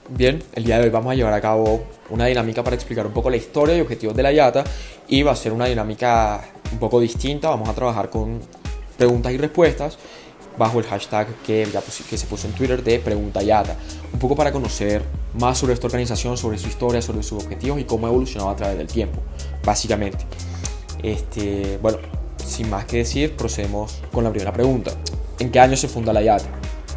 Bien, el día de hoy vamos a llevar a cabo una dinámica para explicar un poco la historia y objetivos de la IATA, y va a ser una dinámica un poco distinta. Vamos a trabajar con preguntas y respuestas bajo el hashtag que se puso en Twitter de Pregunta IATA, un poco para conocer más sobre esta organización, sobre su historia, sobre sus objetivos y cómo ha evolucionado a través del tiempo, básicamente. Bueno, sin más que decir, procedemos con la primera pregunta. ¿En qué año se funda la IATA?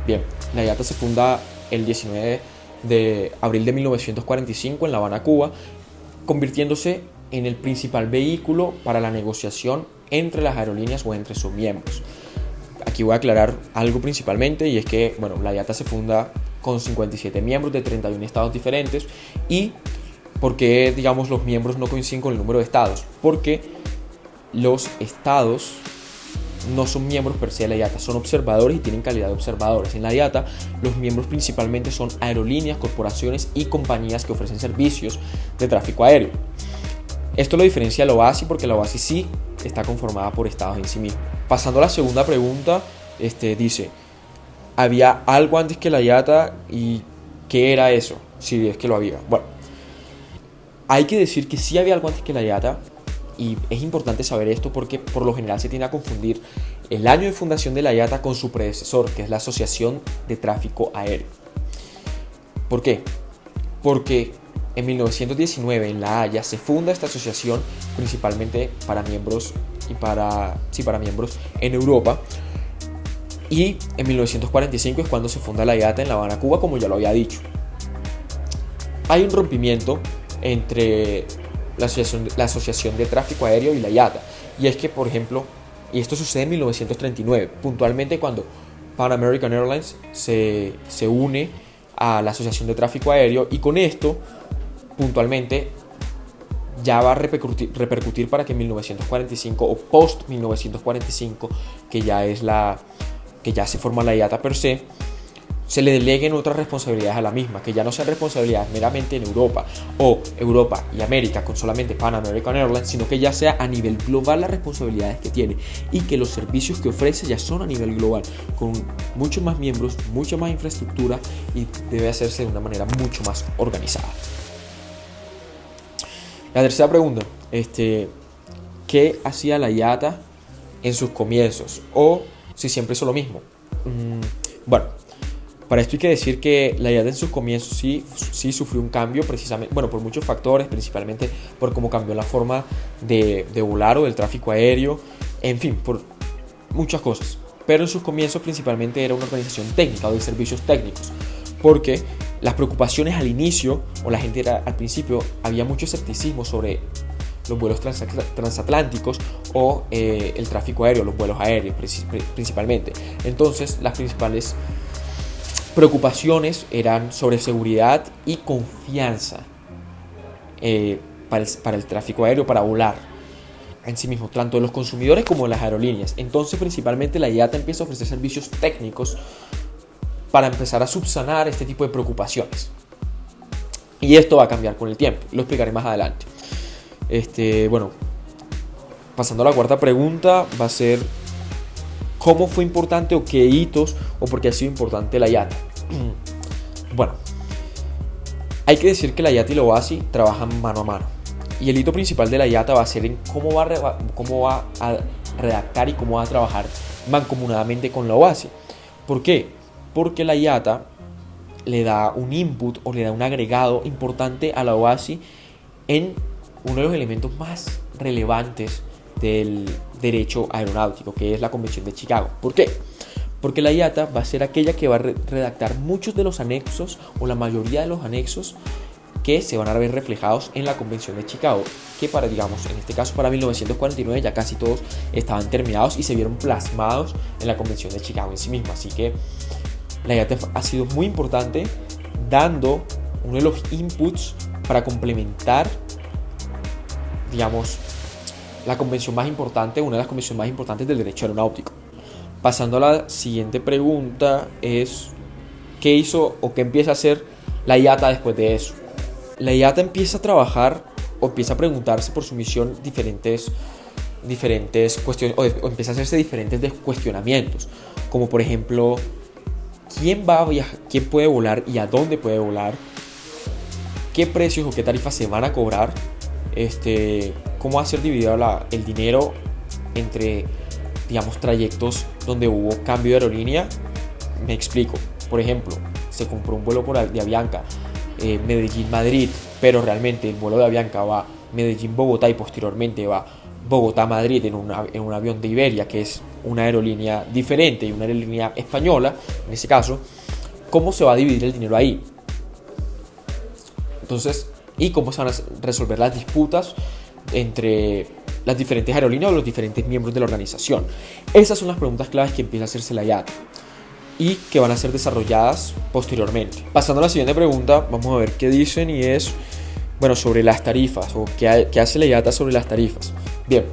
Bien, la IATA se funda el 19 de abril de 1945 en La Habana, Cuba, convirtiéndose en el principal vehículo para la negociación entre las aerolíneas o entre sus miembros. Aquí voy a aclarar algo principalmente, y es que la IATA se funda con 57 miembros de 31 estados diferentes. ¿Y por qué, los miembros no coinciden con el número de estados? Porque los estados no son miembros per se de la IATA, son observadores y tienen calidad de observadores. En la IATA, los miembros principalmente son aerolíneas, corporaciones y compañías que ofrecen servicios de tráfico aéreo. Esto lo diferencia de la OASI, porque la OASI sí está conformada por estados en sí mismos. Pasando a la segunda pregunta, dice: ¿había algo antes que la IATA y qué era eso? Si es que lo había. Bueno, hay que decir que sí había algo antes que la IATA. Y es importante saber esto porque por lo general se tiende a confundir el año de fundación de la IATA con su predecesor, que es la Asociación de Tráfico Aéreo. ¿Por qué? Porque en 1919 en La Haya se funda esta asociación principalmente para miembros en Europa. Y en 1945 es cuando se funda la IATA en La Habana, Cuba, como ya lo había dicho. Hay un rompimiento entre la Asociación de Tráfico Aéreo y la IATA. Y es que, por ejemplo, y esto sucede en 1939, puntualmente cuando Pan American Airlines se une a la Asociación de Tráfico Aéreo, y con esto, puntualmente, ya va a repercutir para que en 1945 o post 1945, que ya se forma la IATA per se le deleguen otras responsabilidades a la misma, que ya no sean responsabilidades meramente en Europa o Europa y América con solamente Pan American Airlines, sino que ya sea a nivel global las responsabilidades que tiene, y que los servicios que ofrece ya son a nivel global, con muchos más miembros, mucha más infraestructura, y debe hacerse de una manera mucho más organizada. La tercera pregunta, ¿qué hacía la IATA en sus comienzos? O si siempre hizo lo mismo. Para esto hay que decir que la IATA en sus comienzos sí sufrió un cambio, precisamente, por muchos factores, principalmente por cómo cambió la forma de volar o del tráfico aéreo, en fin, por muchas cosas. Pero en sus comienzos principalmente era una organización técnica o de servicios técnicos, porque las preocupaciones al inicio, o la gente al principio, había mucho escepticismo sobre los vuelos transatlánticos o el tráfico aéreo, los vuelos aéreos principalmente. Entonces, las principales preocupaciones eran sobre seguridad y confianza para el tráfico aéreo, para volar en sí mismo, tanto de los consumidores como de las aerolíneas. Entonces, principalmente la IATA empieza a ofrecer servicios técnicos para empezar a subsanar este tipo de preocupaciones. Y esto va a cambiar con el tiempo, lo explicaré más adelante. Pasando a la cuarta pregunta, va a ser: ¿cómo fue importante o qué hitos o por qué ha sido importante la IATA? Hay que decir que la IATA y la OASI trabajan mano a mano. Y el hito principal de la IATA va a ser en cómo va a redactar y cómo va a trabajar mancomunadamente con la OASI. ¿Por qué? Porque la IATA le da un input o le da un agregado importante a la OASI en uno de los elementos más relevantes del derecho aeronáutico, que es la Convención de Chicago. ¿Por qué? Porque la IATA va a ser aquella que va a redactar muchos de los anexos, o la mayoría de los anexos, que se van a ver reflejados en la Convención de Chicago, que en este caso para 1949 ya casi todos estaban terminados y se vieron plasmados en la Convención de Chicago en sí misma. Así que la IATA ha sido muy importante, dando uno de los inputs para complementar, la convención más importante, una de las convenciones más importantes del derecho aeronáutico. Pasando a la siguiente pregunta, es: ¿qué hizo o qué empieza a hacer la IATA después de eso? La IATA empieza a trabajar o empieza a preguntarse por su misión diferentes cuestiones, o empieza a hacerse diferentes cuestionamientos, como por ejemplo: ¿quién va a viajar, quién puede volar y a dónde puede volar? qué precios o qué tarifas se van a cobrar, cómo va a ser dividido el dinero entre, digamos, trayectos donde hubo cambio de aerolínea. Me explico. Por ejemplo, se compró un vuelo de Avianca Medellín-Madrid, pero realmente el vuelo de Avianca va Medellín-Bogotá y posteriormente va Bogotá-Madrid en un avión de Iberia, que es una aerolínea diferente y una aerolínea española, en ese caso. ¿Cómo se va a dividir el dinero ahí? Entonces, ¿y cómo se van a resolver las disputas entre las diferentes aerolíneas o los diferentes miembros de la organización? Esas son las preguntas claves que empieza a hacerse la IATA y que van a ser desarrolladas posteriormente. Pasando a la siguiente pregunta, vamos a ver qué dicen, y es, bueno, sobre las tarifas, o qué hace la IATA sobre las tarifas. Bien,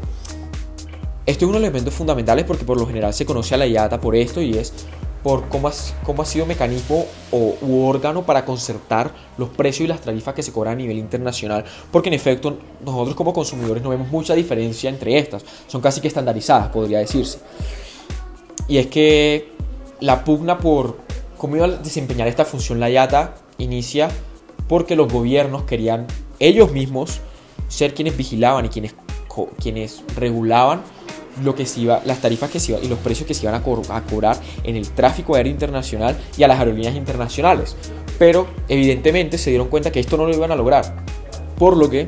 esto es uno de los elementos fundamentales porque por lo general se conoce a la IATA por esto, y es por cómo ha sido mecanismo u órgano para concertar los precios y las tarifas que se cobran a nivel internacional, porque en efecto nosotros como consumidores no vemos mucha diferencia entre estas, son casi que estandarizadas, podría decirse. Y es que la pugna por cómo iba a desempeñar esta función la IATA inicia porque los gobiernos querían ellos mismos ser quienes vigilaban y quienes regulaban lo que se iba, las tarifas que se iban y los precios que se iban a cobrar en el tráfico aéreo internacional y a las aerolíneas internacionales. Pero evidentemente se dieron cuenta que esto no lo iban a lograr, por lo que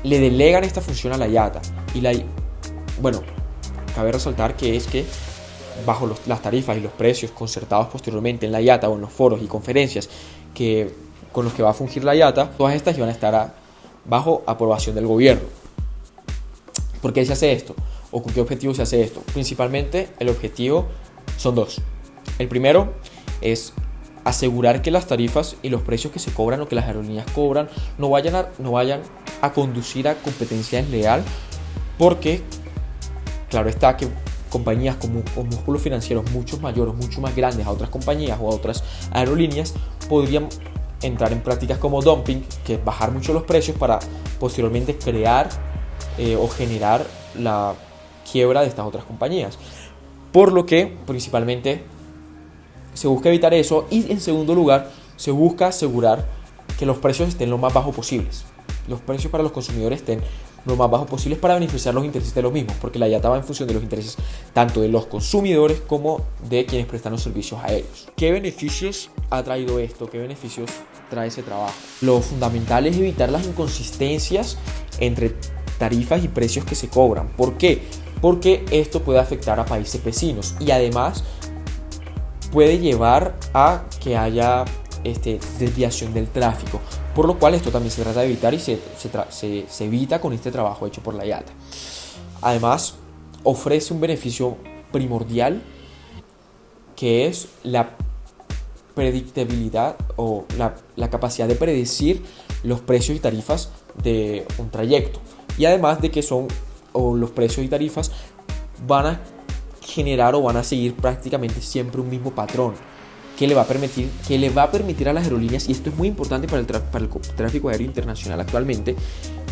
le delegan esta función a la IATA. Bueno, cabe resaltar que bajo las tarifas y los precios concertados posteriormente en la IATA o en los foros y conferencias con los que va a fungir la IATA, todas estas iban a estar bajo aprobación del gobierno. ¿Por qué se hace esto? ¿O con qué objetivo se hace esto? Principalmente el objetivo son dos. El primero es asegurar que las tarifas y los precios que se cobran o que las aerolíneas cobran no vayan a conducir a competencia desleal, porque claro está que compañías con músculos financieros mucho mayores, mucho más grandes a otras compañías o a otras aerolíneas podrían entrar en prácticas como dumping, que es bajar mucho los precios para posteriormente crear o generar la quiebra de estas otras compañías. Por lo que principalmente se busca evitar eso, y en segundo lugar se busca asegurar que los precios estén lo más bajos posibles. Los precios para los consumidores estén lo más bajos posibles para beneficiar los intereses de los mismos, porque la IATA va en función de los intereses tanto de los consumidores como de quienes prestan los servicios aéreos. ¿Qué beneficios ha traído esto? ¿Qué beneficios trae ese trabajo? Lo fundamental es evitar las inconsistencias entre tarifas y precios que se cobran. ¿Por qué? Porque esto puede afectar a países vecinos y además puede llevar a que haya desviación del tráfico, por lo cual esto también se trata de evitar y se evita con este trabajo hecho por la IATA. Además, ofrece un beneficio primordial, que es la predictibilidad o la capacidad de predecir los precios y tarifas de un trayecto, y además de que los precios y tarifas van a generar o van a seguir prácticamente siempre un mismo patrón que le va a permitir a las aerolíneas, y esto es muy importante para el tráfico aéreo internacional actualmente,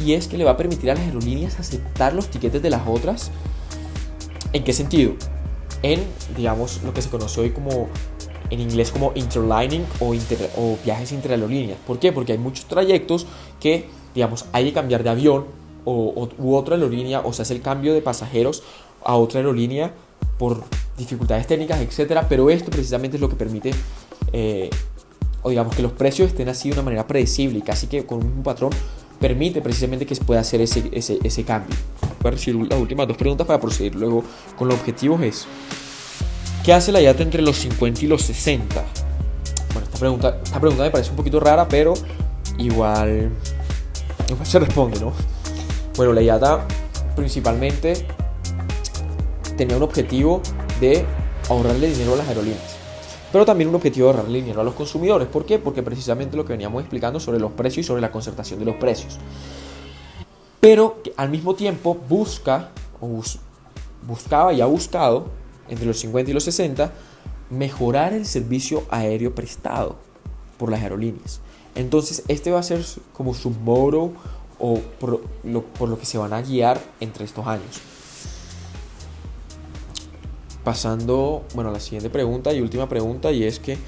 y es que le va a permitir a las aerolíneas aceptar los tiquetes de las otras. ¿En qué sentido? En, digamos, lo que se conoce hoy como, en inglés, como interlining o viajes interaerolíneas. ¿Por qué? Porque hay muchos trayectos que, digamos, hay que cambiar de avión u otra aerolínea, o se hace el cambio de pasajeros a otra aerolínea por dificultades técnicas, etcétera, pero esto precisamente es lo que permite o digamos que los precios estén así de una manera predecible y casi que con un mismo patrón, permite precisamente que se pueda hacer ese cambio. Voy a recibir las últimas dos preguntas para proceder luego con los objetivos. ¿Qué hace la IATA entre los 50 y los 60? Bueno, esta pregunta me parece un poquito rara, pero igual se responde, ¿no? Bueno, la IATA principalmente tenía un objetivo de ahorrarle dinero a las aerolíneas, pero también un objetivo de ahorrarle dinero a los consumidores. ¿Por qué? Porque precisamente lo que veníamos explicando sobre los precios y sobre la concertación de los precios. Pero al mismo tiempo buscaba y ha buscado, entre los 50 y los 60, mejorar el servicio aéreo prestado por las aerolíneas. Entonces este va a ser como su motto, o por lo que se van a guiar entre estos años. Pasando, bueno, a la siguiente pregunta y última pregunta, y es que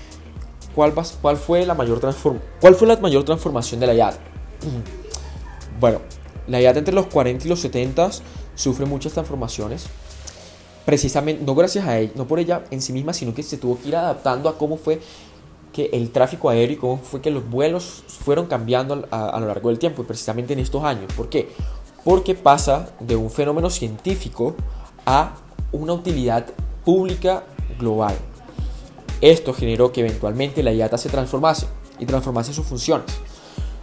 ¿cuál fue la mayor transformación de la IATA? Bueno, la IATA entre los 40 y los 70 sufre muchas transformaciones. Precisamente, no gracias a ella, no por ella en sí misma, sino que se tuvo que ir adaptando a cómo fue que el tráfico aéreo y cómo fue que los vuelos fueron cambiando a lo largo del tiempo, y precisamente en estos años. ¿Por qué? Porque pasa de un fenómeno científico a una utilidad pública global. Esto generó que eventualmente la IATA se transformase sus funciones.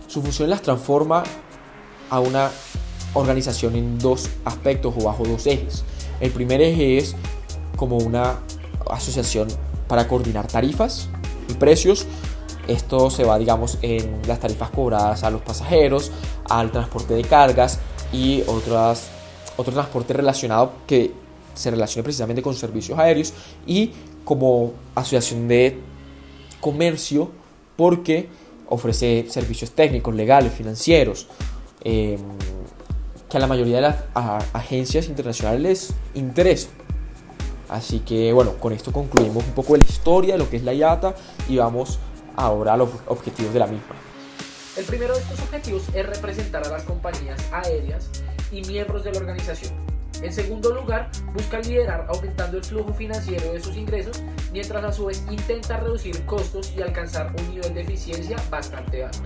Sus funciones las transforma a una organización en dos aspectos o bajo dos ejes. El primer eje es como una asociación para coordinar tarifas y precios. Esto se va, digamos, en las tarifas cobradas a los pasajeros, al transporte de cargas y otro transporte relacionado que se relacione precisamente con servicios aéreos, y como asociación de comercio porque ofrece servicios técnicos, legales, financieros, que a la mayoría de las agencias internacionales les interesa. Así que bueno, con esto concluimos un poco de la historia de lo que es la IATA y vamos ahora a los objetivos de la misma. El primero de estos objetivos es representar a las compañías aéreas y miembros de la organización. En segundo lugar, busca liderar aumentando el flujo financiero de sus ingresos, mientras a su vez intenta reducir costos y alcanzar un nivel de eficiencia bastante alto.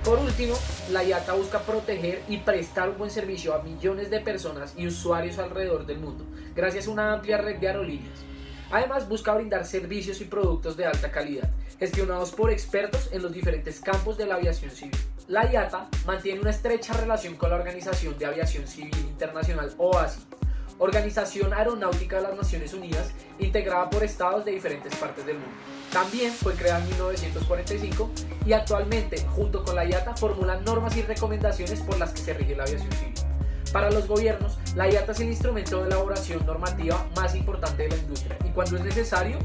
Por último, la IATA busca proteger y prestar un buen servicio a millones de personas y usuarios alrededor del mundo, gracias a una amplia red de aerolíneas. Además, busca brindar servicios y productos de alta calidad, gestionados por expertos en los diferentes campos de la aviación civil. La IATA mantiene una estrecha relación con la Organización de Aviación Civil Internacional, OACI, Organización Aeronáutica de las Naciones Unidas, integrada por estados de diferentes partes del mundo. También fue creada en 1945 y actualmente, junto con la IATA, formula normas y recomendaciones por las que se rige la aviación civil. Para los gobiernos, la IATA es el instrumento de elaboración normativa más importante de la industria y, cuando es necesario,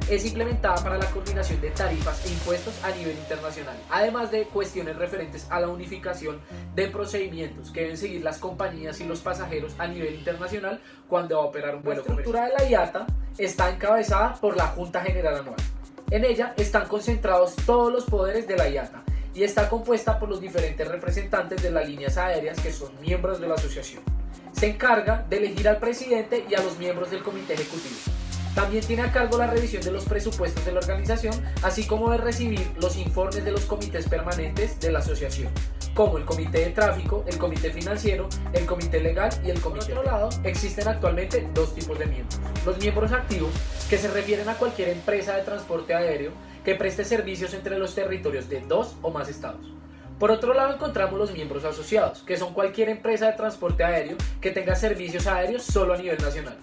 es implementada para la coordinación de tarifas e impuestos a nivel internacional, además de cuestiones referentes a la unificación de procedimientos que deben seguir las compañías y los pasajeros a nivel internacional cuando va a operar un vuelo comercial. La estructura de la IATA está encabezada por la Junta General Anual. En ella están concentrados todos los poderes de la IATA y está compuesta por los diferentes representantes de las líneas aéreas que son miembros de la asociación. Se encarga de elegir al presidente y a los miembros del comité ejecutivo. También tiene a cargo la revisión de los presupuestos de la organización, así como de recibir los informes de los comités permanentes de la asociación, como el comité de tráfico, el comité financiero, el comité legal y el comité. Por otro lado, existen actualmente dos tipos de miembros: los miembros activos, que se refieren a cualquier empresa de transporte aéreo que preste servicios entre los territorios de 2 o más estados. Por otro lado, encontramos los miembros asociados, que son cualquier empresa de transporte aéreo que tenga servicios aéreos solo a nivel nacional.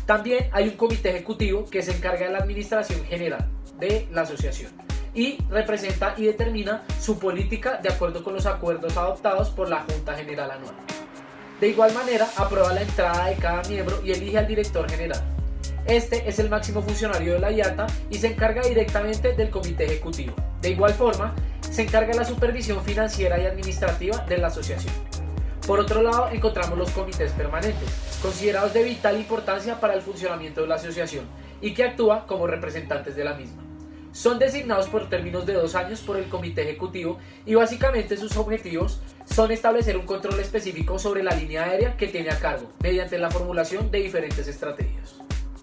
También hay un comité ejecutivo que se encarga de la administración general de la asociación y representa y determina su política de acuerdo con los acuerdos adoptados por la Junta General Anual. De igual manera, aprueba la entrada de cada miembro y elige al director general. Este es el máximo funcionario de la IATA y se encarga directamente del comité ejecutivo. De igual forma, se encarga de la supervisión financiera y administrativa de la asociación. Por otro lado, encontramos los comités permanentes, considerados de vital importancia para el funcionamiento de la asociación y que actúa como representantes de la misma. Son designados por términos de 2 años por el comité ejecutivo y básicamente sus objetivos son establecer un control específico sobre la línea aérea que tiene a cargo, mediante la formulación de diferentes estrategias.